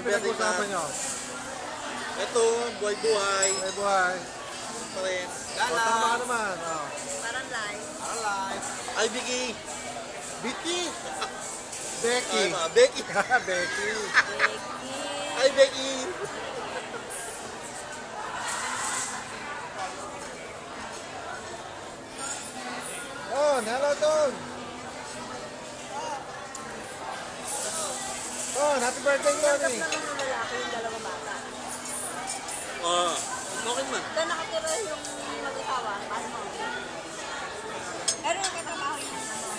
Anong pinag-usapan nyo? Ito, buhay-buhay. Buhay. Pa rin. Tama ka naman. Oh. Parang live. Parang live. Ay, Vicky. Vicky. Becky. Becky. Becky. Ay, Becky. Ton, hello Ton. Ton, happy birthday Tanggap Tony. naman ng lalaki yung dalawang bata. Okay man. Doon nakatira yung mag-asawa. Paano mo? Pero yung katrabaho niya, ano?